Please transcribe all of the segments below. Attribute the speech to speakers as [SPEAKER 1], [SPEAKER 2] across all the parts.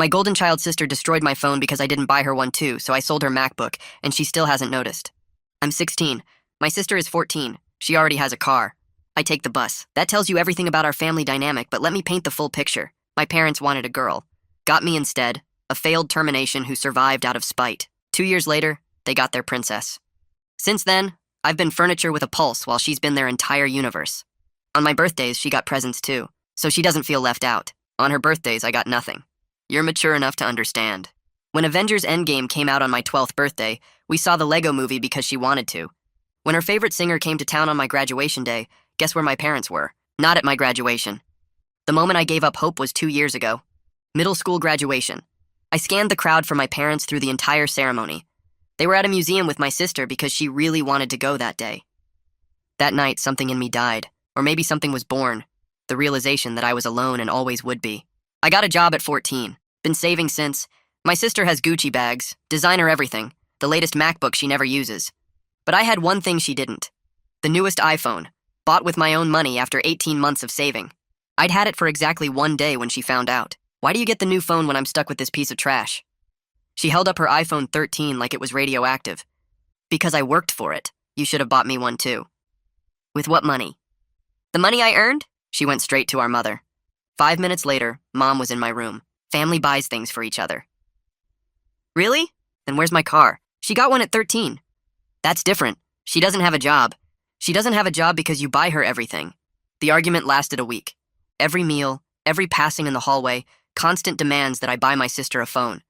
[SPEAKER 1] My golden child sister destroyed my phone because I didn't buy her one too, so I sold her MacBook, and she still hasn't noticed. I'm 16. My sister is 14. She already has a car. I take the bus. That tells you everything about our family dynamic, but let me paint the full picture. My parents wanted a girl. Got me instead, a failed termination who survived out of spite. 2 years later, they got their princess. Since then, I've been furniture with a pulse while she's been their entire universe. On my birthdays, she got presents too, so she doesn't feel left out. On her birthdays, I got nothing. You're mature enough to understand. When Avengers Endgame came out on my 12th birthday, we saw the Lego movie because she wanted to. When her favorite singer came to town on my graduation day, guess where my parents were? Not at my graduation. The moment I gave up hope was 2 years ago. Middle school graduation. I scanned the crowd for my parents through the entire ceremony. They were at a museum with my sister because she really wanted to go that day. That night, something in me died, or maybe something was born, the realization that I was alone and always would be. I got a job at 14, been saving since. My sister has Gucci bags, designer everything, the latest MacBook she never uses. But I had one thing she didn't. The newest iPhone, bought with my own money after 18 months of saving. I'd had it for exactly 1 day when she found out. Why do you get the new phone when I'm stuck with this piece of trash? She held up her iPhone 13 like it was radioactive. Because I worked for it. You should have bought me one too. With what money? The money I earned? She went straight to our mother. 5 minutes later, Mom was in my room. Family buys things for each other. Really? Then where's my car? She got one at 13. That's different. She doesn't have a job. She doesn't have a job because you buy her everything. The argument lasted a week. Every meal, every passing in the hallway, constant demands that I buy my sister a phone.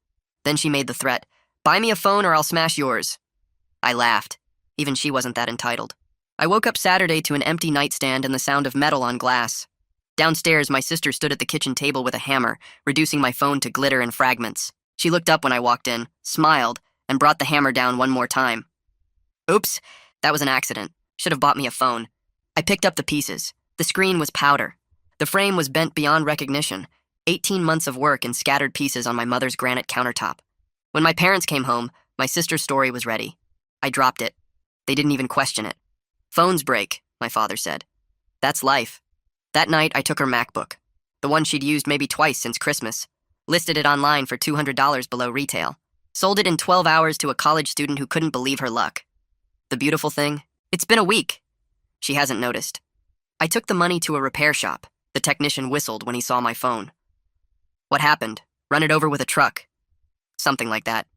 [SPEAKER 1] Then she made the threat, buy me a phone or I'll smash yours. I laughed. Even she wasn't that entitled. I woke up Saturday to an empty nightstand and the sound of metal on glass. Downstairs, my sister stood at the kitchen table with a hammer, reducing my phone to glitter and fragments. She looked up when I walked in, smiled, and brought the hammer down one more time. Oops, that was an accident. Should have bought me a phone. I picked up the pieces. The screen was powder. The frame was bent beyond recognition. 18 months of work in scattered pieces on my mother's granite countertop. When my parents came home, my sister's story was ready. I dropped it. They didn't even question it. Phones break, my father said. That's life. That night, I took her MacBook, the one she'd used maybe twice since Christmas, listed it online for $200 below retail, sold it in 12 hours to a college student who couldn't believe her luck. The beautiful thing? It's been a week. She hasn't noticed. I took the money to a repair shop. The technician whistled when he saw my phone. What happened? Run it over with a truck. Something like that.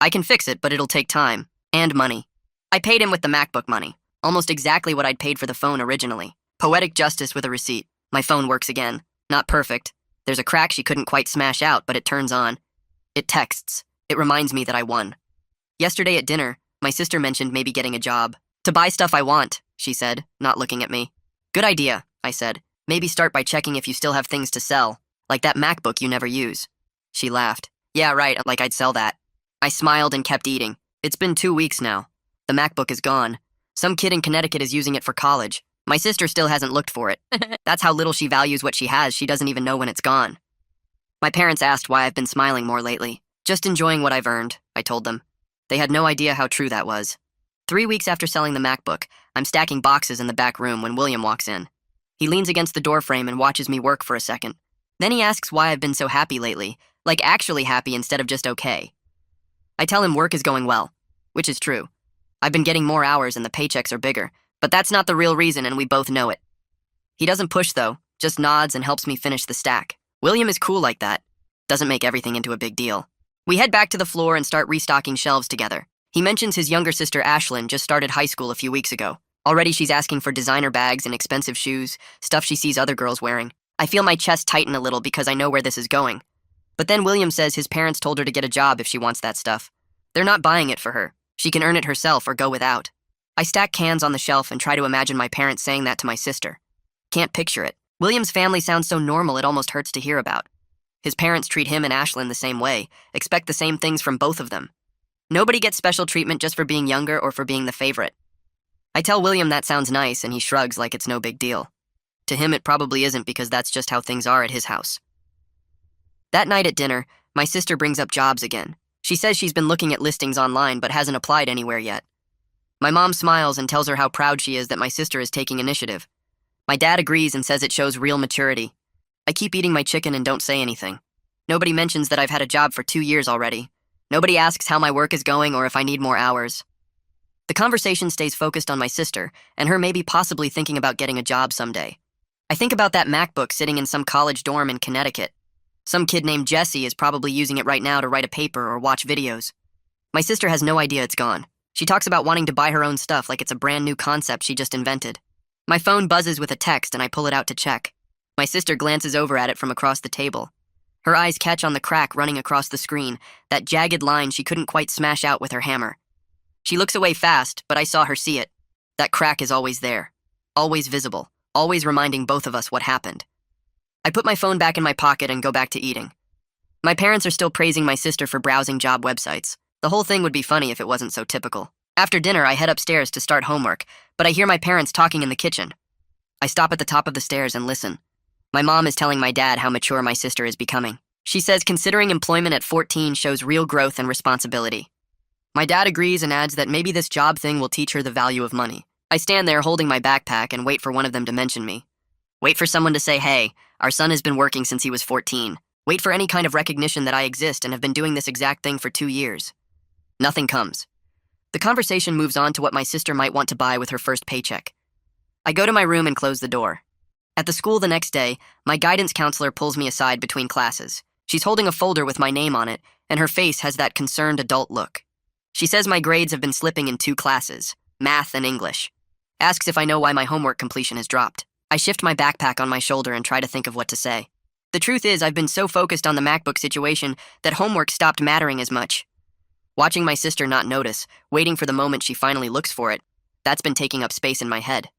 [SPEAKER 1] I can fix it, but it'll take time. And money. I paid him with the MacBook money. Almost exactly what I'd paid for the phone originally. Poetic justice with a receipt. My phone works again. Not perfect. There's a crack she couldn't quite smash out, but it turns on. It texts. It reminds me that I won. Yesterday at dinner, my sister mentioned maybe getting a job. To buy stuff I want, she said, not looking at me. Good idea, I said. Maybe start by checking if you still have things to sell, like that MacBook you never use. She laughed. Yeah, right, like I'd sell that. I smiled and kept eating. It's been 2 weeks now. The MacBook is gone. Some kid in Connecticut is using it for college. My sister still hasn't looked for it. That's how little she values what she has. She doesn't even know when it's gone. My parents asked why I've been smiling more lately. Just enjoying what I've earned, I told them. They had no idea how true that was. 3 weeks after selling the MacBook, I'm stacking boxes in the back room when William walks in. He leans against the doorframe and watches me work for a second. Then he asks why I've been so happy lately, like actually happy instead of just okay. I tell him work is going well, which is true. I've been getting more hours and the paychecks are bigger, but that's not the real reason and we both know it. He doesn't push though, just nods and helps me finish the stack. William is cool like that. Doesn't make everything into a big deal. We head back to the floor and start restocking shelves together. He mentions his younger sister Ashlyn just started high school a few weeks ago. Already she's asking for designer bags and expensive shoes, stuff she sees other girls wearing. I feel my chest tighten a little because I know where this is going. But then William says his parents told her to get a job if she wants that stuff. They're not buying it for her. She can earn it herself or go without. I stack cans on the shelf and try to imagine my parents saying that to my sister. Can't picture it. William's family sounds so normal it almost hurts to hear about. His parents treat him and Ashlyn the same way, expect the same things from both of them. Nobody gets special treatment just for being younger or for being the favorite. I tell William that sounds nice and he shrugs like it's no big deal. To him it probably isn't because that's just how things are at his house. That night at dinner, my sister brings up jobs again. She says she's been looking at listings online but hasn't applied anywhere yet. My mom smiles and tells her how proud she is that my sister is taking initiative. My dad agrees and says it shows real maturity. I keep eating my chicken and don't say anything. Nobody mentions that I've had a job for 2 years already. Nobody asks how my work is going or if I need more hours. The conversation stays focused on my sister and her maybe possibly thinking about getting a job someday. I think about that MacBook sitting in some college dorm in Connecticut. Some kid named Jesse is probably using it right now to write a paper or watch videos. My sister has no idea it's gone. She talks about wanting to buy her own stuff like it's a brand new concept she just invented. My phone buzzes with a text and I pull it out to check. My sister glances over at it from across the table. Her eyes catch on the crack running across the screen, that jagged line she couldn't quite smash out with her hammer. She looks away fast, but I saw her see it. That crack is always there, always visible, always reminding both of us what happened. I put my phone back in my pocket and go back to eating. My parents are still praising my sister for browsing job websites. The whole thing would be funny if it wasn't so typical. After dinner, I head upstairs to start homework, but I hear my parents talking in the kitchen. I stop at the top of the stairs and listen. My mom is telling my dad how mature my sister is becoming. She says considering employment at 14 shows real growth and responsibility. My dad agrees and adds that maybe this job thing will teach her the value of money. I stand there holding my backpack and wait for one of them to mention me. Wait for someone to say, hey, our son has been working since he was 14. Wait for any kind of recognition that I exist and have been doing this exact thing for 2 years. Nothing comes. The conversation moves on to what my sister might want to buy with her first paycheck. I go to my room and close the door. At the school the next day, my guidance counselor pulls me aside between classes. She's holding a folder with my name on it, and her face has that concerned adult look. She says my grades have been slipping in 2 classes, math and English. Asks if I know why my homework completion has dropped. I shift my backpack on my shoulder and try to think of what to say. The truth is, I've been so focused on the MacBook situation that homework stopped mattering as much. Watching my sister not notice, waiting for the moment she finally looks for it, that's been taking up space in my head.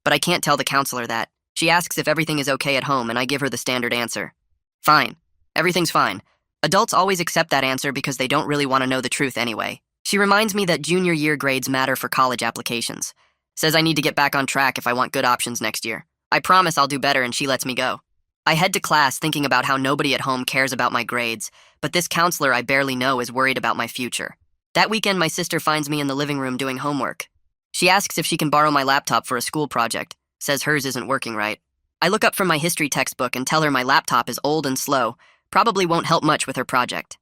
[SPEAKER 1] But I can't tell the counselor that. She asks if everything is okay at home, and I give her the standard answer. Fine. Everything's fine. Adults always accept that answer because they don't really want to know the truth anyway. She reminds me that junior year grades matter for college applications. Says I need to get back on track if I want good options next year. I promise I'll do better and she lets me go. I head to class thinking about how nobody at home cares about my grades, but this counselor I barely know is worried about my future. That weekend, my sister finds me in the living room doing homework. She asks if she can borrow my laptop for a school project, says hers isn't working right. I look up from my history textbook and tell her my laptop is old and slow, probably won't help much with her project.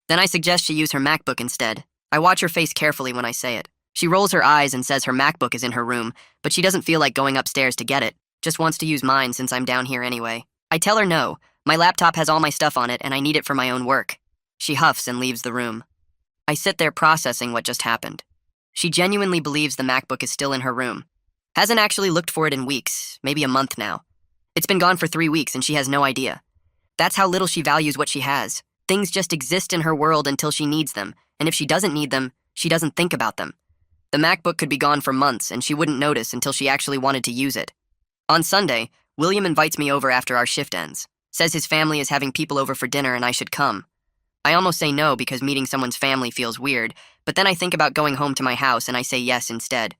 [SPEAKER 1] Then I suggest she use her MacBook instead. I watch her face carefully when I say it. She rolls her eyes and says her MacBook is in her room, but she doesn't feel like going upstairs to get it, just wants to use mine since I'm down here anyway. I tell her no, my laptop has all my stuff on it and I need it for my own work. She huffs and leaves the room. I sit there processing what just happened. She genuinely believes the MacBook is still in her room. Hasn't actually looked for it in weeks, maybe a month now. It's been gone for 3 weeks and she has no idea. That's how little she values what she has. Things just exist in her world until she needs them, and if she doesn't need them, she doesn't think about them. The MacBook could be gone for months and she wouldn't notice until she actually wanted to use it. On Sunday, William invites me over after our shift ends. Says his family is having people over for dinner and I should come. I almost say no because meeting someone's family feels weird, but then I think about going home to my house and I say yes instead.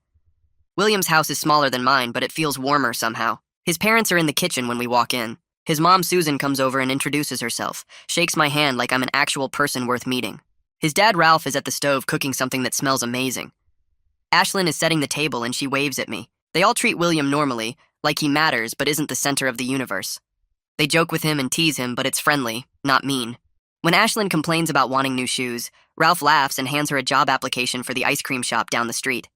[SPEAKER 1] William's house is smaller than mine, but it feels warmer somehow. His parents are in the kitchen when we walk in. His mom, Susan, comes over and introduces herself, shakes my hand like I'm an actual person worth meeting. His dad, Ralph, is at the stove cooking something that smells amazing. Ashlyn is setting the table and she waves at me. They all treat William normally, like he matters but isn't the center of the universe. They joke with him and tease him, but it's friendly, not mean. When Ashlyn complains about wanting new shoes, Ralph laughs and hands her a job application for the ice cream shop down the street.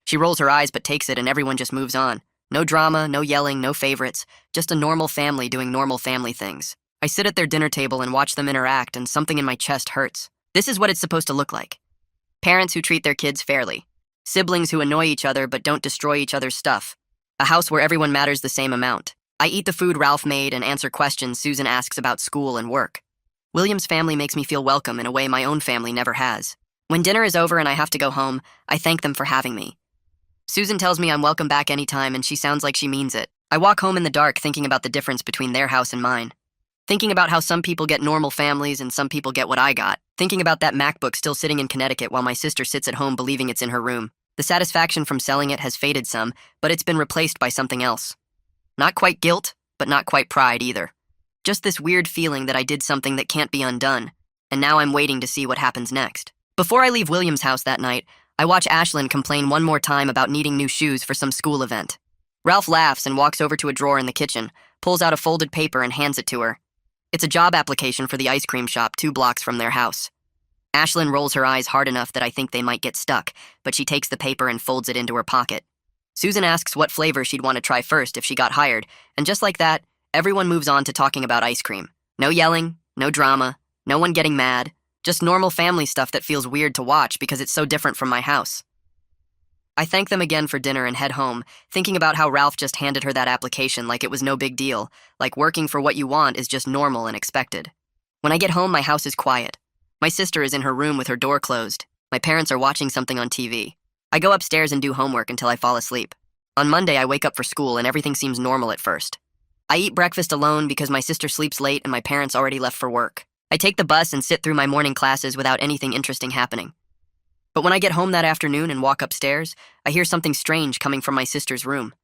[SPEAKER 1] She rolls her eyes but takes it and everyone just moves on. No drama, no yelling, no favorites, just a normal family doing normal family things. I sit at their dinner table and watch them interact and something in my chest hurts. This is what it's supposed to look like. Parents who treat their kids fairly. Siblings who annoy each other but don't destroy each other's stuff. A house where everyone matters the same amount. I eat the food Ralph made and answer questions Susan asks about school and work. William's family makes me feel welcome in a way my own family never has. When dinner is over and I have to go home, I thank them for having me. Susan tells me I'm welcome back anytime and she sounds like she means it. I walk home in the dark thinking about the difference between their house and mine. Thinking about how some people get normal families and some people get what I got. Thinking about that MacBook still sitting in Connecticut while my sister sits at home believing it's in her room. The satisfaction from selling it has faded some, but it's been replaced by something else. Not quite guilt, but not quite pride either. Just this weird feeling that I did something that can't be undone, and now I'm waiting to see what happens next. Before I leave William's house that night, I watch Ashlyn complain one more time about needing new shoes for some school event. Ralph laughs and walks over to a drawer in the kitchen, pulls out a folded paper and hands it to her. It's a job application for the ice cream shop 2 blocks from their house. Ashlyn rolls her eyes hard enough that I think they might get stuck, but she takes the paper and folds it into her pocket. Susan asks what flavor she'd want to try first if she got hired, and just like that, everyone moves on to talking about ice cream. No yelling, no drama, no one getting mad, just normal family stuff that feels weird to watch because it's so different from my house. I thank them again for dinner and head home, thinking about how Ralph just handed her that application like it was no big deal, like working for what you want is just normal and expected. When I get home, my house is quiet. My sister is in her room with her door closed. My parents are watching something on TV. I go upstairs and do homework until I fall asleep. On Monday, I wake up for school and everything seems normal at first. I eat breakfast alone because my sister sleeps late and my parents already left for work. I take the bus and sit through my morning classes without anything interesting happening. But when I get home that afternoon and walk upstairs, I hear something strange coming from my sister's room.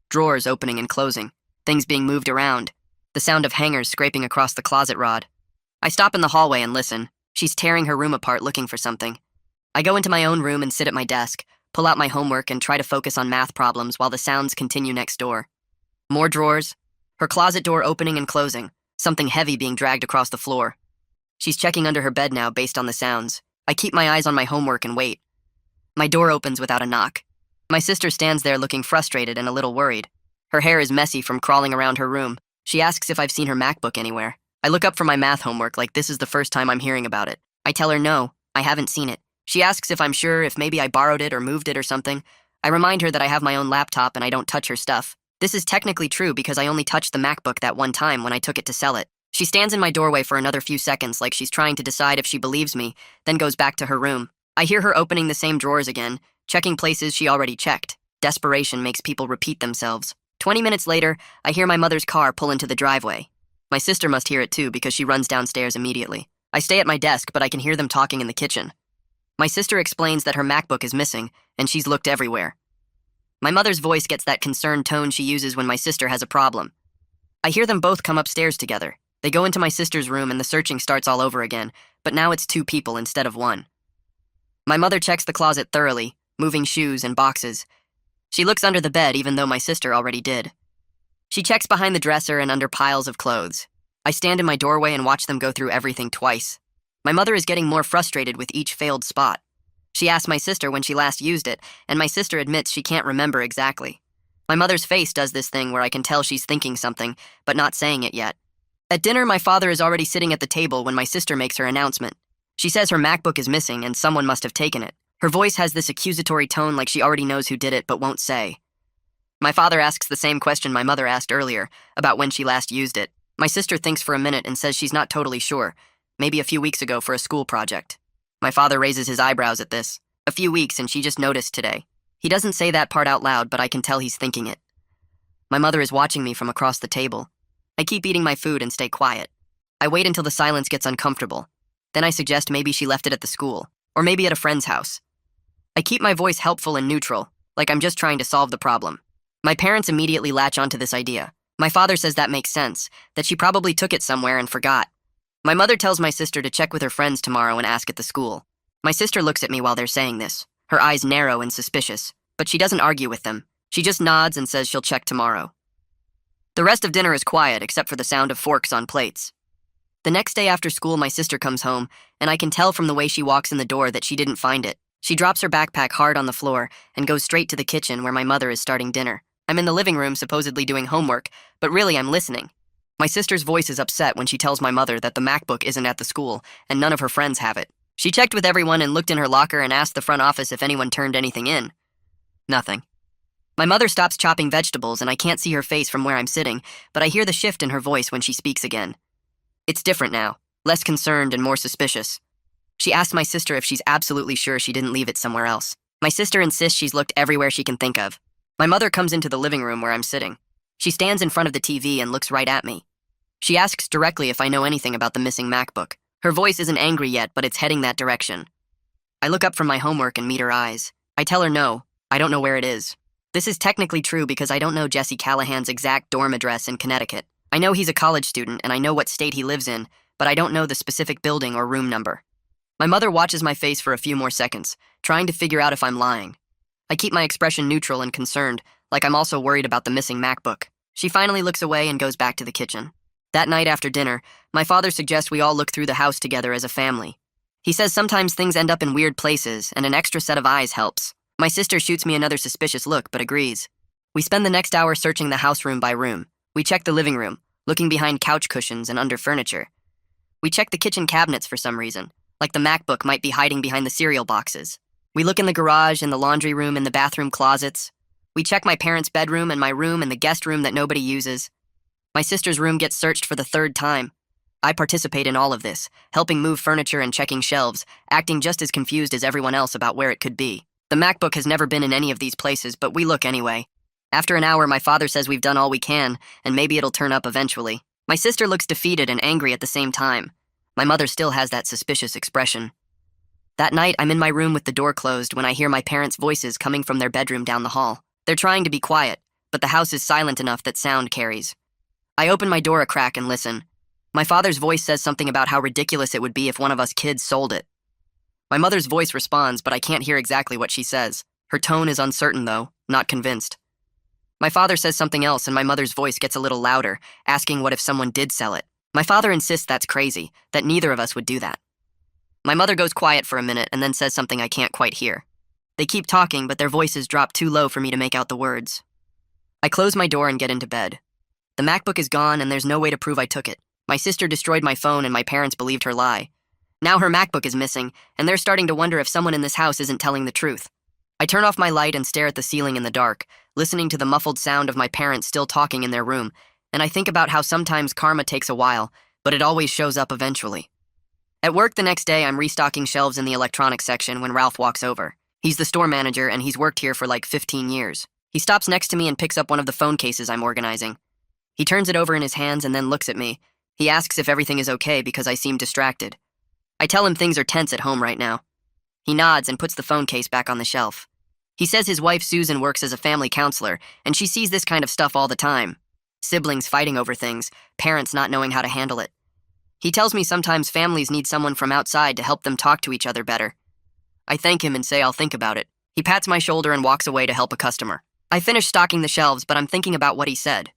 [SPEAKER 1] Drawers opening and closing, things being moved around, the sound of hangers scraping across the closet rod. I stop in the hallway and listen. She's tearing her room apart looking for something. I go into my own room and sit at my desk, pull out my homework and try to focus on math problems while the sounds continue next door. More drawers, her closet door opening and closing, something heavy being dragged across the floor. She's checking under her bed now based on the sounds. I keep my eyes on my homework and wait. My door opens without a knock. My sister stands there looking frustrated and a little worried. Her hair is messy from crawling around her room. She asks if I've seen her MacBook anywhere. I look up for my math homework like this is the first time I'm hearing about it. I tell her no, I haven't seen it. She asks if I'm sure, if maybe I borrowed it or moved it or something. I remind her that I have my own laptop and I don't touch her stuff. This is technically true because I only touched the MacBook that one time when I took it to sell it. She stands in my doorway for another few seconds like she's trying to decide if she believes me, then goes back to her room. I hear her opening the same drawers again, checking places she already checked. Desperation makes people repeat themselves. 20 minutes later, I hear my mother's car pull into the driveway. My sister must hear it too because she runs downstairs immediately. I stay at my desk, but I can hear them talking in the kitchen. My sister explains that her MacBook is missing, and she's looked everywhere. My mother's voice gets that concerned tone she uses when my sister has a problem. I hear them both come upstairs together. They go into my sister's room and the searching starts all over again, but now it's 2 people instead of 1. My mother checks the closet thoroughly, moving shoes and boxes. She looks under the bed even though my sister already did. She checks behind the dresser and under piles of clothes. I stand in my doorway and watch them go through everything twice. My mother is getting more frustrated with each failed spot. She asks my sister when she last used it, and my sister admits she can't remember exactly. My mother's face does this thing where I can tell she's thinking something, but not saying it yet. At dinner, my father is already sitting at the table when my sister makes her announcement. She says her MacBook is missing and someone must have taken it. Her voice has this accusatory tone like she already knows who did it but won't say. My father asks the same question my mother asked earlier, about when she last used it. My sister thinks for a minute and says she's not totally sure, maybe a few weeks ago for a school project. My father raises his eyebrows at this. A few weeks and she just noticed today. He doesn't say that part out loud, but I can tell he's thinking it. My mother is watching me from across the table. I keep eating my food and stay quiet. I wait until the silence gets uncomfortable. Then I suggest maybe she left it at the school, or maybe at a friend's house. I keep my voice helpful and neutral, like I'm just trying to solve the problem. My parents immediately latch onto this idea. My father says that makes sense, that she probably took it somewhere and forgot. My mother tells my sister to check with her friends tomorrow and ask at the school. My sister looks at me while they're saying this, her eyes narrow and suspicious, but she doesn't argue with them. She just nods and says she'll check tomorrow. The rest of dinner is quiet except for the sound of forks on plates. The next day after school, my sister comes home, and I can tell from the way she walks in the door that she didn't find it. She drops her backpack hard on the floor and goes straight to the kitchen where my mother is starting dinner. I'm in the living room supposedly doing homework, but really I'm listening. My sister's voice is upset when she tells my mother that the MacBook isn't at the school and none of her friends have it. She checked with everyone and looked in her locker and asked the front office if anyone turned anything in. Nothing. My mother stops chopping vegetables and I can't see her face from where I'm sitting, but I hear the shift in her voice when she speaks again. It's different now, less concerned and more suspicious. She asks my sister if she's absolutely sure she didn't leave it somewhere else. My sister insists she's looked everywhere she can think of. My mother comes into the living room where I'm sitting. She stands in front of the TV and looks right at me. She asks directly if I know anything about the missing MacBook. Her voice isn't angry yet, but it's heading that direction. I look up from my homework and meet her eyes. I tell her no, I don't know where it is. This is technically true because I don't know Jesse Callahan's exact dorm address in Connecticut. I know he's a college student and I know what state he lives in, but I don't know the specific building or room number. My mother watches my face for a few more seconds, trying to figure out if I'm lying. I keep my expression neutral and concerned, like I'm also worried about the missing MacBook. She finally looks away and goes back to the kitchen. That night after dinner, my father suggests we all look through the house together as a family. He says sometimes things end up in weird places, and an extra set of eyes helps. My sister shoots me another suspicious look, but agrees. We spend the next hour searching the house room by room. We check the living room, looking behind couch cushions and under furniture. We check the kitchen cabinets for some reason, like the MacBook might be hiding behind the cereal boxes. We look in the garage, in the laundry room, in the bathroom closets. We check my parents' bedroom and my room and the guest room that nobody uses. My sister's room gets searched for the third time. I participate in all of this, helping move furniture and checking shelves, acting just as confused as everyone else about where it could be. The MacBook has never been in any of these places, but we look anyway. After an hour, my father says we've done all we can, and maybe it'll turn up eventually. My sister looks defeated and angry at the same time. My mother still has that suspicious expression. That night, I'm in my room with the door closed when I hear my parents' voices coming from their bedroom down the hall. They're trying to be quiet, but the house is silent enough that sound carries. I open my door a crack and listen. My father's voice says something about how ridiculous it would be if one of us kids sold it. My mother's voice responds, but I can't hear exactly what she says. Her tone is uncertain, though, not convinced. My father says something else, and my mother's voice gets a little louder, asking what if someone did sell it. My father insists that's crazy, that neither of us would do that. My mother goes quiet for a minute and then says something I can't quite hear. They keep talking, but their voices drop too low for me to make out the words. I close my door and get into bed. The MacBook is gone, and there's no way to prove I took it. My sister destroyed my phone, and my parents believed her lie. Now her MacBook is missing, and they're starting to wonder if someone in this house isn't telling the truth. I turn off my light and stare at the ceiling in the dark, listening to the muffled sound of my parents still talking in their room, and I think about how sometimes karma takes a while, but it always shows up eventually. At work the next day, I'm restocking shelves in the electronics section when Ralph walks over. He's the store manager, and he's worked here for like 15 years. He stops next to me and picks up one of the phone cases I'm organizing. He turns it over in his hands and then looks at me. He asks if everything is okay because I seem distracted. I tell him things are tense at home right now. He nods and puts the phone case back on the shelf. He says his wife Susan works as a family counselor, and she sees this kind of stuff all the time. Siblings fighting over things, parents not knowing how to handle it. He tells me sometimes families need someone from outside to help them talk to each other better. I thank him and say I'll think about it. He pats my shoulder and walks away to help a customer. I finish stocking the shelves, but I'm thinking about what he said.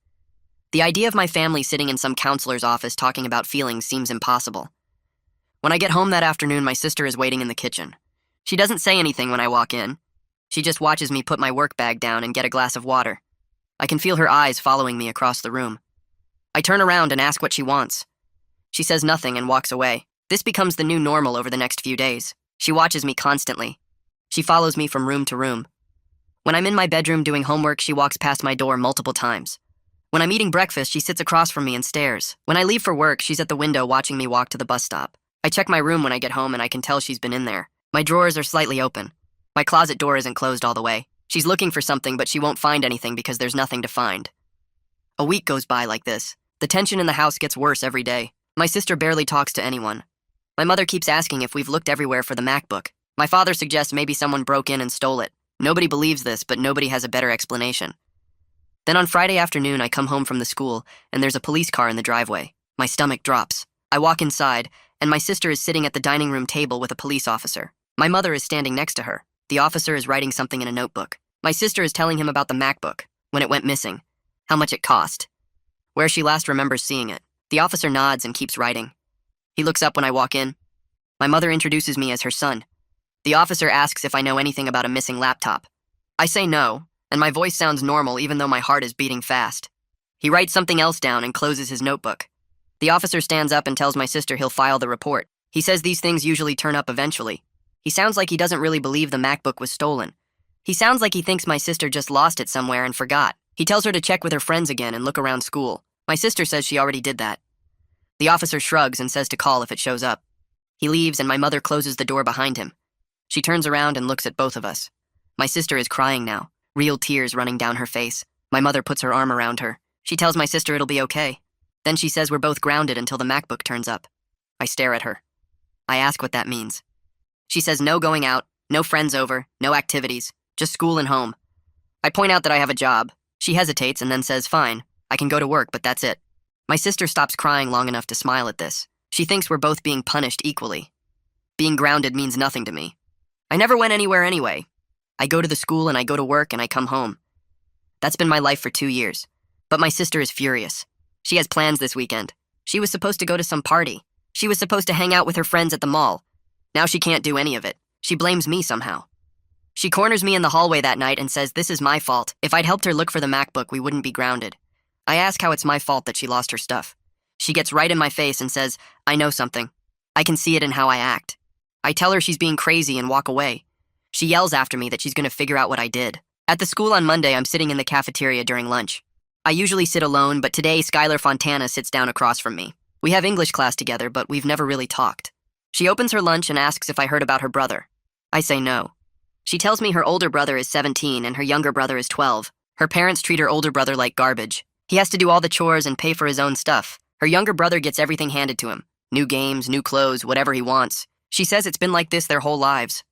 [SPEAKER 1] The idea of my family sitting in some counselor's office talking about feelings seems impossible. When I get home that afternoon, my sister is waiting in the kitchen. She doesn't say anything when I walk in. She just watches me put my work bag down and get a glass of water. I can feel her eyes following me across the room. I turn around and ask what she wants. She says nothing and walks away. This becomes the new normal over the next few days. She watches me constantly. She follows me from room to room. When I'm in my bedroom doing homework, she walks past my door multiple times. When I'm eating breakfast, she sits across from me and stares. When I leave for work, she's at the window watching me walk to the bus stop. I check my room when I get home and I can tell she's been in there. My drawers are slightly open. My closet door isn't closed all the way. She's looking for something, but she won't find anything because there's nothing to find. A week goes by like this. The tension in the house gets worse every day. My sister barely talks to anyone. My mother keeps asking if we've looked everywhere for the MacBook. My father suggests maybe someone broke in and stole it. Nobody believes this, but nobody has a better explanation. Then on Friday afternoon, I come home from the school, and there's a police car in the driveway. My stomach drops. I walk inside, and my sister is sitting at the dining room table with a police officer. My mother is standing next to her. The officer is writing something in a notebook. My sister is telling him about the MacBook, when it went missing, how much it cost, where she last remembers seeing it. The officer nods and keeps writing. He looks up when I walk in. My mother introduces me as her son. The officer asks if I know anything about a missing laptop. I say no, and my voice sounds normal even though my heart is beating fast. He writes something else down and closes his notebook. The officer stands up and tells my sister he'll file the report. He says these things usually turn up eventually. He sounds like he doesn't really believe the MacBook was stolen. He sounds like he thinks my sister just lost it somewhere and forgot. He tells her to check with her friends again and look around school. My sister says she already did that. The officer shrugs and says to call if it shows up. He leaves and my mother closes the door behind him. She turns around and looks at both of us. My sister is crying now, real tears running down her face. My mother puts her arm around her. She tells my sister it'll be okay. Then she says we're both grounded until the MacBook turns up. I stare at her. I ask what that means. She says no going out, no friends over, no activities, just school and home. I point out that I have a job. She hesitates and then says, fine, I can go to work, but that's it. My sister stops crying long enough to smile at this. She thinks we're both being punished equally. Being grounded means nothing to me. I never went anywhere anyway. I go to the school and I go to work and I come home. That's been my life for 2 years. But my sister is furious. She has plans this weekend. She was supposed to go to some party. She was supposed to hang out with her friends at the mall. Now she can't do any of it. She blames me somehow. She corners me in the hallway that night and says this is my fault. If I'd helped her look for the MacBook, we wouldn't be grounded. I ask how it's my fault that she lost her stuff. She gets right in my face and says, I know something. I can see it in how I act. I tell her she's being crazy and walk away. She yells after me that she's going to figure out what I did. At the school on Monday, I'm sitting in the cafeteria during lunch. I usually sit alone, but today Skylar Fontana sits down across from me. We have English class together, but we've never really talked. She opens her lunch and asks if I heard about her brother. I say no. She tells me her older brother is 17 and her younger brother is 12. Her parents treat her older brother like garbage. He has to do all the chores and pay for his own stuff. Her younger brother gets everything handed to him. New games, new clothes, whatever he wants. She says it's been like this their whole lives.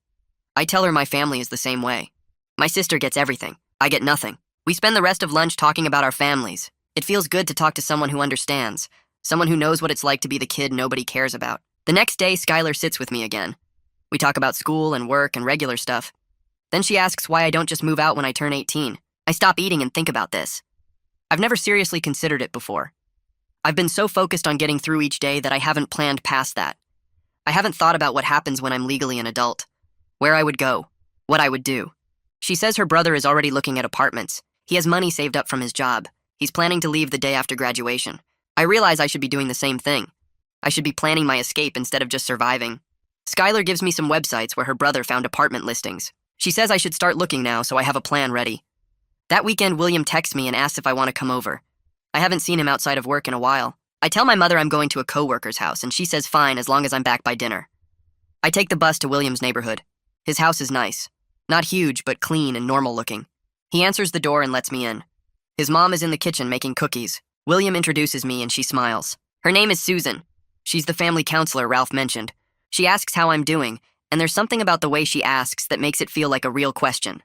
[SPEAKER 1] I tell her my family is the same way. My sister gets everything. I get nothing. We spend the rest of lunch talking about our families. It feels good to talk to someone who understands. Someone who knows what it's like to be the kid nobody cares about. The next day, Skylar sits with me again. We talk about school and work and regular stuff. Then she asks why I don't just move out when I turn 18. I stop eating and think about this. I've never seriously considered it before. I've been so focused on getting through each day that I haven't planned past that. I haven't thought about what happens when I'm legally an adult. Where I would go. What I would do. She says her brother is already looking at apartments. He has money saved up from his job. He's planning to leave the day after graduation. I realize I should be doing the same thing. I should be planning my escape instead of just surviving. Skylar gives me some websites where her brother found apartment listings. She says I should start looking now, so I have a plan ready. That weekend, William texts me and asks if I want to come over. I haven't seen him outside of work in a while. I tell my mother I'm going to a coworker's house, and she says fine as long as I'm back by dinner. I take the bus to William's neighborhood. His house is nice. Not huge, but clean and normal looking. He answers the door and lets me in. His mom is in the kitchen making cookies. William introduces me and she smiles. Her name is Susan. She's the family counselor Ralph mentioned. She asks how I'm doing, and there's something about the way she asks that makes it feel like a real question.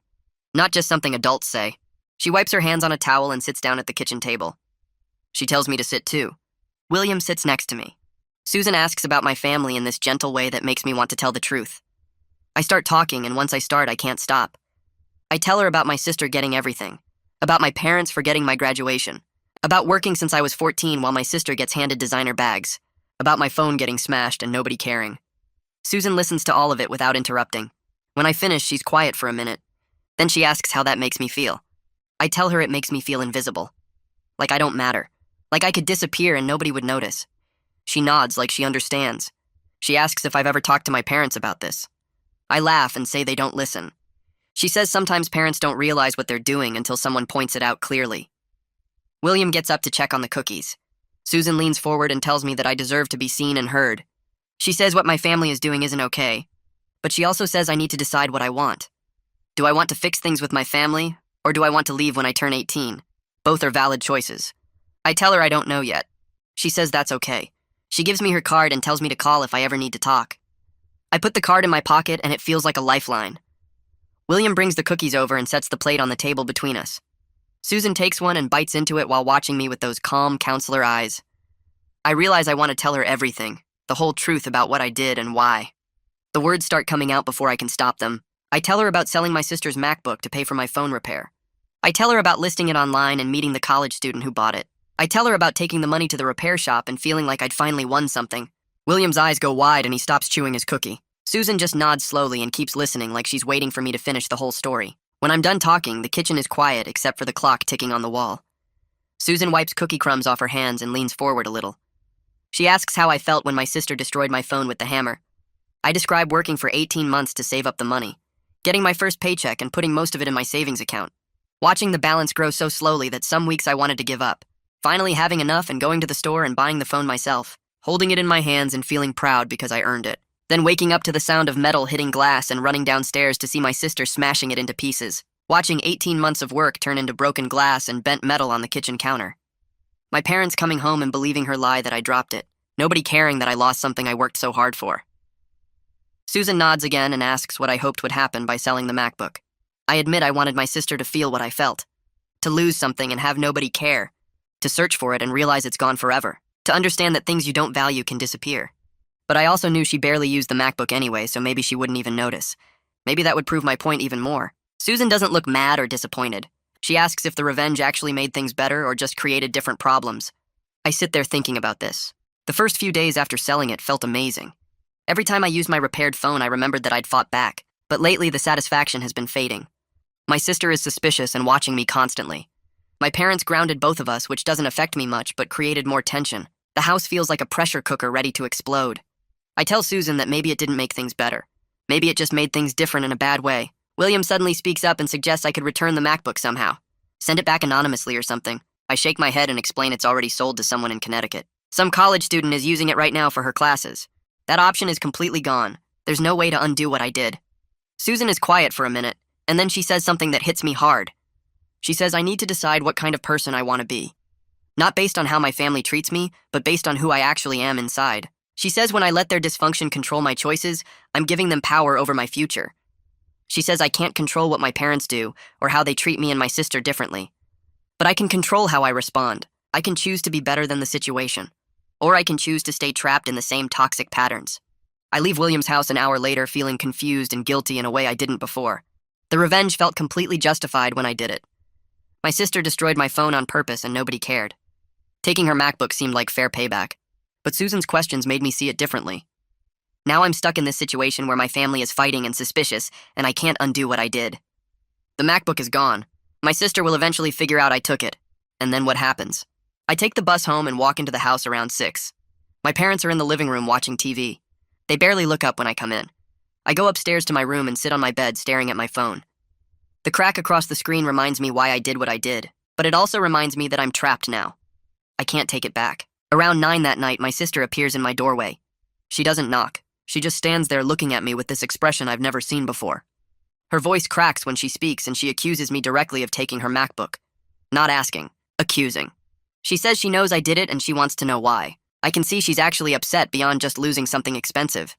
[SPEAKER 1] Not just something adults say. She wipes her hands on a towel and sits down at the kitchen table. She tells me to sit too. William sits next to me. Susan asks about my family in this gentle way that makes me want to tell the truth. I start talking, and once I start, I can't stop. I tell her about my sister getting everything, about my parents forgetting my graduation, about working since I was 14 while my sister gets handed designer bags, about my phone getting smashed and nobody caring. Susan listens to all of it without interrupting. When I finish, she's quiet for a minute. Then she asks how that makes me feel. I tell her it makes me feel invisible. Like I don't matter. Like I could disappear and nobody would notice. She nods like she understands. She asks if I've ever talked to my parents about this. I laugh and say they don't listen. She says sometimes parents don't realize what they're doing until someone points it out clearly. William gets up to check on the cookies. Susan leans forward and tells me that I deserve to be seen and heard. She says what my family is doing isn't okay, but she also says I need to decide what I want. Do I want to fix things with my family, or do I want to leave when I turn 18? Both are valid choices. I tell her I don't know yet. She says that's okay. She gives me her card and tells me to call if I ever need to talk. I put the card in my pocket and it feels like a lifeline. William brings the cookies over and sets the plate on the table between us. Susan takes one and bites into it while watching me with those calm counselor eyes. I realize I want to tell her everything, the whole truth about what I did and why. The words start coming out before I can stop them. I tell her about selling my sister's MacBook to pay for my phone repair. I tell her about listing it online and meeting the college student who bought it. I tell her about taking the money to the repair shop and feeling like I'd finally won something. William's eyes go wide and he stops chewing his cookie. Susan just nods slowly and keeps listening like she's waiting for me to finish the whole story. When I'm done talking, the kitchen is quiet except for the clock ticking on the wall. Susan wipes cookie crumbs off her hands and leans forward a little. She asks how I felt when my sister destroyed my phone with the hammer. I describe working for 18 months to save up the money, getting my first paycheck and putting most of it in my savings account. Watching the balance grow so slowly that some weeks I wanted to give up. Finally having enough and going to the store and buying the phone myself, holding it in my hands and feeling proud because I earned it. Then waking up to the sound of metal hitting glass and running downstairs to see my sister smashing it into pieces. Watching 18 months of work turn into broken glass and bent metal on the kitchen counter. My parents coming home and believing her lie that I dropped it. Nobody caring that I lost something I worked so hard for. Susan nods again and asks what I hoped would happen by selling the MacBook. I admit I wanted my sister to feel what I felt. To lose something and have nobody care. To search for it and realize it's gone forever. To understand that things you don't value can disappear. But I also knew she barely used the MacBook anyway, so maybe she wouldn't even notice. Maybe that would prove my point even more. Susan doesn't look mad or disappointed. She asks if the revenge actually made things better or just created different problems. I sit there thinking about this. The first few days after selling it felt amazing. Every time I used my repaired phone, I remembered that I'd fought back, but lately the satisfaction has been fading. My sister is suspicious and watching me constantly. My parents grounded both of us, which doesn't affect me much, but created more tension. The house feels like a pressure cooker ready to explode. I tell Susan that maybe it didn't make things better. Maybe it just made things different in a bad way. William suddenly speaks up and suggests I could return the MacBook somehow. Send it back anonymously or something. I shake my head and explain it's already sold to someone in Connecticut. Some college student is using it right now for her classes. That option is completely gone. There's no way to undo what I did. Susan is quiet for a minute, and then she says something that hits me hard. She says I need to decide what kind of person I want to be. Not based on how my family treats me, but based on who I actually am inside. She says when I let their dysfunction control my choices, I'm giving them power over my future. She says I can't control what my parents do or how they treat me and my sister differently. But I can control how I respond. I can choose to be better than the situation. Or I can choose to stay trapped in the same toxic patterns. I leave William's house an hour later feeling confused and guilty in a way I didn't before. The revenge felt completely justified when I did it. My sister destroyed my phone on purpose and nobody cared. Taking her MacBook seemed like fair payback. But Susan's questions made me see it differently. Now I'm stuck in this situation where my family is fighting and suspicious, and I can't undo what I did. The MacBook is gone. My sister will eventually figure out I took it. And then what happens? I take the bus home and walk into the house around 6. My parents are in the living room watching TV. They barely look up when I come in. I go upstairs to my room and sit on my bed staring at my phone. The crack across the screen reminds me why I did what I did, but it also reminds me that I'm trapped now. I can't take it back. Around 9 that night, my sister appears in my doorway. She doesn't knock. She just stands there looking at me with this expression I've never seen before. Her voice cracks when she speaks and she accuses me directly of taking her MacBook. Not asking, accusing. She says she knows I did it and she wants to know why. I can see she's actually upset beyond just losing something expensive.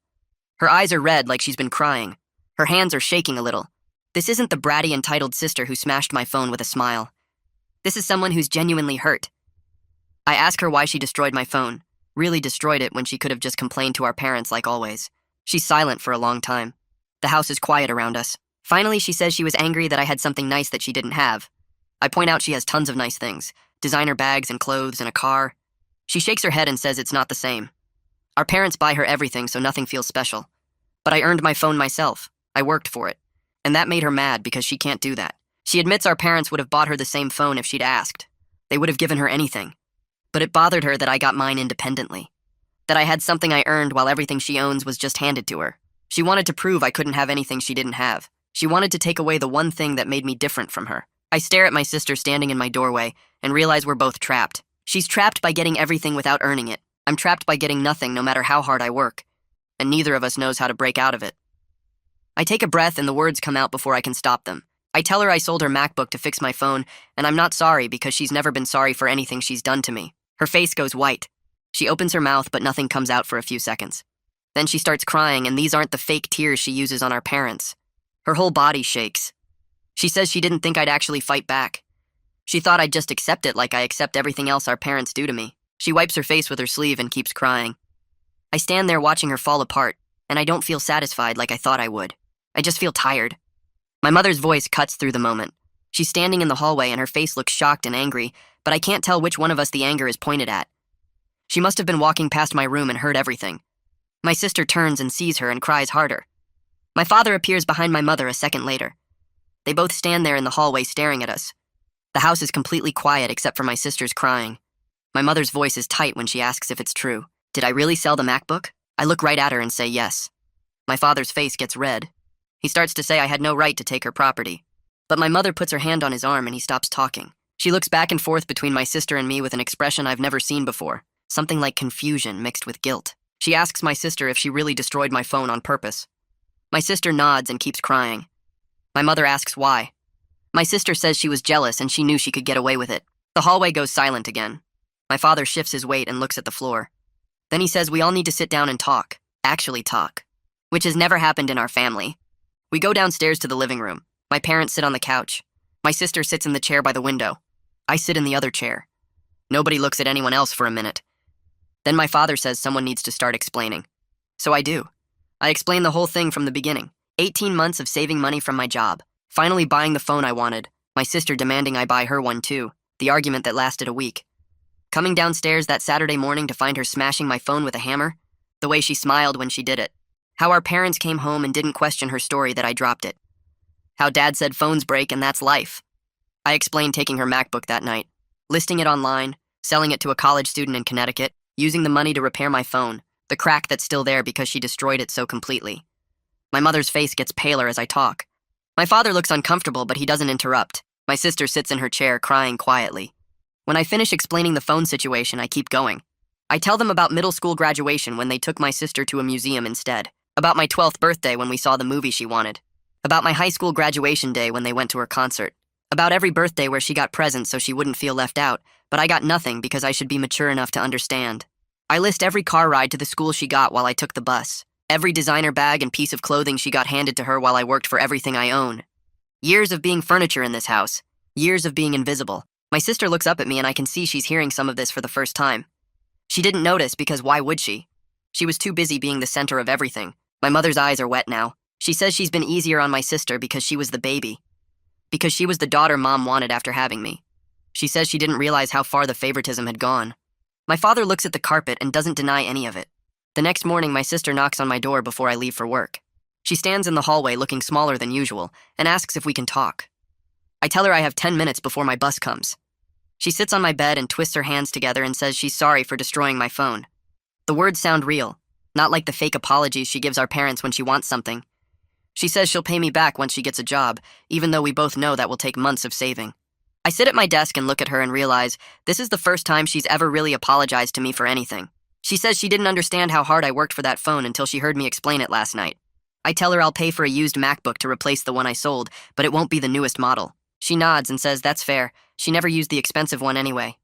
[SPEAKER 1] Her eyes are red like she's been crying. Her hands are shaking a little. This isn't the bratty, entitled sister who smashed my phone with a smile. This is someone who's genuinely hurt. I ask her why she destroyed my phone, really destroyed it when she could have just complained to our parents like always. She's silent for a long time. The house is quiet around us. Finally, she says she was angry that I had something nice that she didn't have. I point out she has tons of nice things, designer bags and clothes and a car. She shakes her head and says it's not the same. Our parents buy her everything, so nothing feels special. But I earned my phone myself. I worked for it. And that made her mad because she can't do that. She admits our parents would have bought her the same phone if she'd asked. They would have given her anything. But it bothered her that I got mine independently. That I had something I earned while everything she owns was just handed to her. She wanted to prove I couldn't have anything she didn't have. She wanted to take away the one thing that made me different from her. I stare at my sister standing in my doorway and realize we're both trapped. She's trapped by getting everything without earning it. I'm trapped by getting nothing no matter how hard I work. And neither of us knows how to break out of it. I take a breath and the words come out before I can stop them. I tell her I sold her MacBook to fix my phone, and I'm not sorry because she's never been sorry for anything she's done to me. Her face goes white. She opens her mouth, but nothing comes out for a few seconds. Then she starts crying, and these aren't the fake tears she uses on our parents. Her whole body shakes. She says she didn't think I'd actually fight back. She thought I'd just accept it like I accept everything else our parents do to me. She wipes her face with her sleeve and keeps crying. I stand there watching her fall apart, and I don't feel satisfied like I thought I would. I just feel tired. My mother's voice cuts through the moment. She's standing in the hallway and her face looks shocked and angry, but I can't tell which one of us the anger is pointed at. She must have been walking past my room and heard everything. My sister turns and sees her and cries harder. My father appears behind my mother a second later. They both stand there in the hallway staring at us. The house is completely quiet except for my sister's crying. My mother's voice is tight when she asks if it's true. Did I really sell the MacBook? I look right at her and say yes. My father's face gets red. He starts to say I had no right to take her property. But my mother puts her hand on his arm and he stops talking. She looks back and forth between my sister and me with an expression I've never seen before, something like confusion mixed with guilt. She asks my sister if she really destroyed my phone on purpose. My sister nods and keeps crying. My mother asks why. My sister says she was jealous and she knew she could get away with it. The hallway goes silent again. My father shifts his weight and looks at the floor. Then he says we all need to sit down and talk, actually talk, which has never happened in our family. We go downstairs to the living room. My parents sit on the couch. My sister sits in the chair by the window. I sit in the other chair. Nobody looks at anyone else for a minute. Then my father says someone needs to start explaining. So I do. I explain the whole thing from the beginning. 18 months of saving money from my job. Finally buying the phone I wanted. My sister demanding I buy her one too. The argument that lasted a week. Coming downstairs that Saturday morning to find her smashing my phone with a hammer, the way she smiled when she did it. How our parents came home and didn't question her story that I dropped it. How Dad said phones break and that's life. I explained taking her MacBook that night, listing it online, selling it to a college student in Connecticut, using the money to repair my phone, the crack that's still there because she destroyed it so completely. My mother's face gets paler as I talk. My father looks uncomfortable, but he doesn't interrupt. My sister sits in her chair, crying quietly. When I finish explaining the phone situation, I keep going. I tell them about middle school graduation when they took my sister to a museum instead, about my 12th birthday when we saw the movie she wanted, about my high school graduation day when they went to her concert, about every birthday where she got presents so she wouldn't feel left out, but I got nothing because I should be mature enough to understand. I list every car ride to the school she got while I took the bus, every designer bag and piece of clothing she got handed to her while I worked for everything I own. Years of being furniture in this house, years of being invisible. My sister looks up at me and I can see she's hearing some of this for the first time. She didn't notice because why would she? She was too busy being the center of everything. My mother's eyes are wet now. She says she's been easier on my sister because she was the baby. Because she was the daughter Mom wanted after having me. She says she didn't realize how far the favoritism had gone. My father looks at the carpet and doesn't deny any of it. The next morning, my sister knocks on my door before I leave for work. She stands in the hallway looking smaller than usual and asks if we can talk. I tell her I have 10 minutes before my bus comes. She sits on my bed and twists her hands together and says she's sorry for destroying my phone. The words sound real, not like the fake apologies she gives our parents when she wants something. She says she'll pay me back once she gets a job, even though we both know that will take months of saving. I sit at my desk and look at her and realize this is the first time she's ever really apologized to me for anything. She says she didn't understand how hard I worked for that phone until she heard me explain it last night. I tell her I'll pay for a used MacBook to replace the one I sold, but it won't be the newest model. She nods and says that's fair. She never used the expensive one anyway.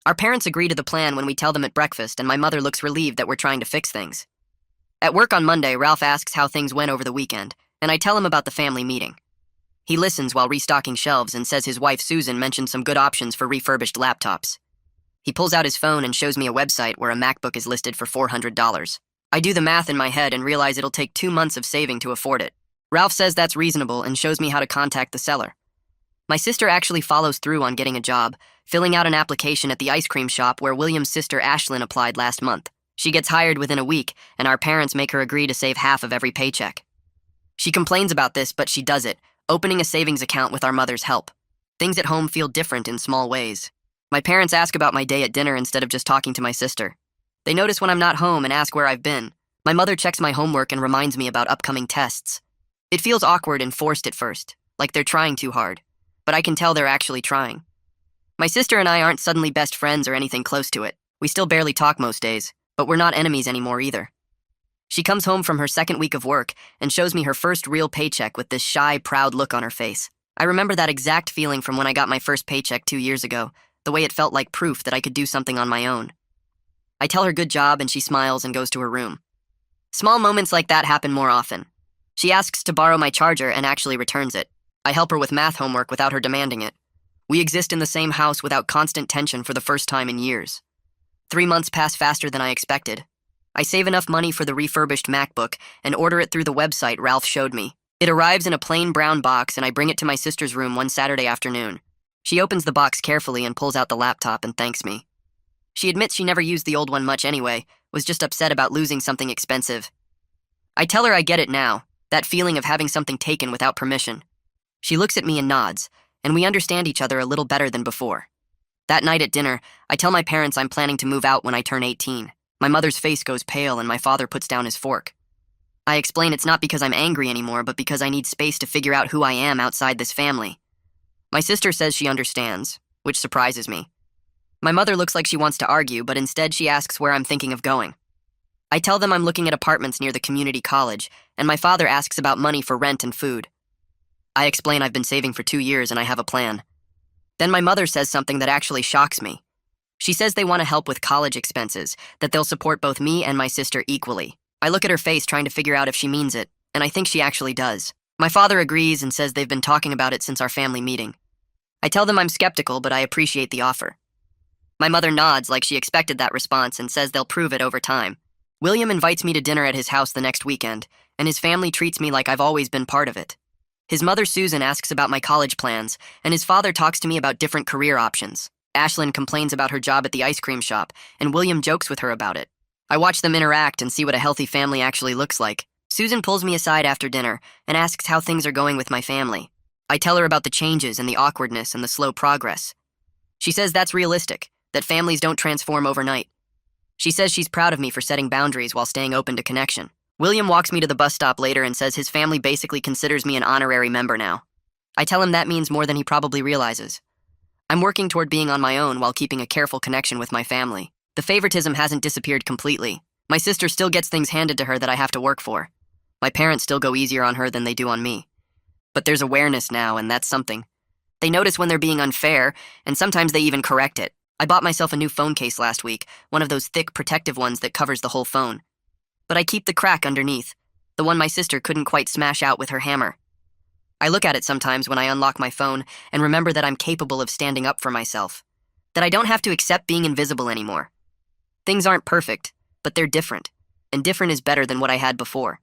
[SPEAKER 1] Our parents agree to the plan when we tell them at breakfast, and my mother looks relieved that we're trying to fix things. At work on Monday, Ralph asks how things went over the weekend, and I tell him about the family meeting. He listens while restocking shelves and says his wife Susan mentioned some good options for refurbished laptops. He pulls out his phone and shows me a website where a MacBook is listed for $400. I do the math in my head and realize it'll take 2 months of saving to afford it. Ralph says that's reasonable and shows me how to contact the seller. My sister actually follows through on getting a job, filling out an application at the ice cream shop where William's sister Ashlyn applied last month. She gets hired within a week, and our parents make her agree to save half of every paycheck. She complains about this, but she does it, opening a savings account with our mother's help. Things at home feel different in small ways. My parents ask about my day at dinner instead of just talking to my sister. They notice when I'm not home and ask where I've been. My mother checks my homework and reminds me about upcoming tests. It feels awkward and forced at first, like they're trying too hard. But I can tell they're actually trying. My sister and I aren't suddenly best friends or anything close to it. We still barely talk most days, but we're not enemies anymore either. She comes home from her second week of work and shows me her first real paycheck with this shy, proud look on her face. I remember that exact feeling from when I got my first paycheck 2 years ago, the way it felt like proof that I could do something on my own. I tell her good job and she smiles and goes to her room. Small moments like that happen more often. She asks to borrow my charger and actually returns it. I help her with math homework without her demanding it. We exist in the same house without constant tension for the first time in years. 3 months pass faster than I expected. I save enough money for the refurbished MacBook and order it through the website Ralph showed me. It arrives in a plain brown box and I bring it to my sister's room one Saturday afternoon. She opens the box carefully and pulls out the laptop and thanks me. She admits she never used the old one much anyway, was just upset about losing something expensive. I tell her I get it now, that feeling of having something taken without permission. She looks at me and nods, and we understand each other a little better than before. That night at dinner, I tell my parents I'm planning to move out when I turn 18. My mother's face goes pale and my father puts down his fork. I explain it's not because I'm angry anymore, but because I need space to figure out who I am outside this family. My sister says she understands, which surprises me. My mother looks like she wants to argue, but instead she asks where I'm thinking of going. I tell them I'm looking at apartments near the community college, and my father asks about money for rent and food. I explain I've been saving for 2 years and I have a plan. Then my mother says something that actually shocks me. She says they want to help with college expenses, that they'll support both me and my sister equally. I look at her face trying to figure out if she means it, and I think she actually does. My father agrees and says they've been talking about it since our family meeting. I tell them I'm skeptical, but I appreciate the offer. My mother nods like she expected that response and says they'll prove it over time. William invites me to dinner at his house the next weekend, and his family treats me like I've always been part of it. His mother Susan asks about my college plans, and his father talks to me about different career options. Ashlyn complains about her job at the ice cream shop, and William jokes with her about it. I watch them interact and see what a healthy family actually looks like. Susan pulls me aside after dinner and asks how things are going with my family. I tell her about the changes and the awkwardness and the slow progress. She says that's realistic, that families don't transform overnight. She says she's proud of me for setting boundaries while staying open to connection. William walks me to the bus stop later and says his family basically considers me an honorary member now. I tell him that means more than he probably realizes. I'm working toward being on my own while keeping a careful connection with my family. The favoritism hasn't disappeared completely. My sister still gets things handed to her that I have to work for. My parents still go easier on her than they do on me. But there's awareness now, and that's something. They notice when they're being unfair, and sometimes they even correct it. I bought myself a new phone case last week, one of those thick, protective ones that covers the whole phone. But I keep the crack underneath, the one my sister couldn't quite smash out with her hammer. I look at it sometimes when I unlock my phone and remember that I'm capable of standing up for myself, that I don't have to accept being invisible anymore. Things aren't perfect, but they're different, and different is better than what I had before.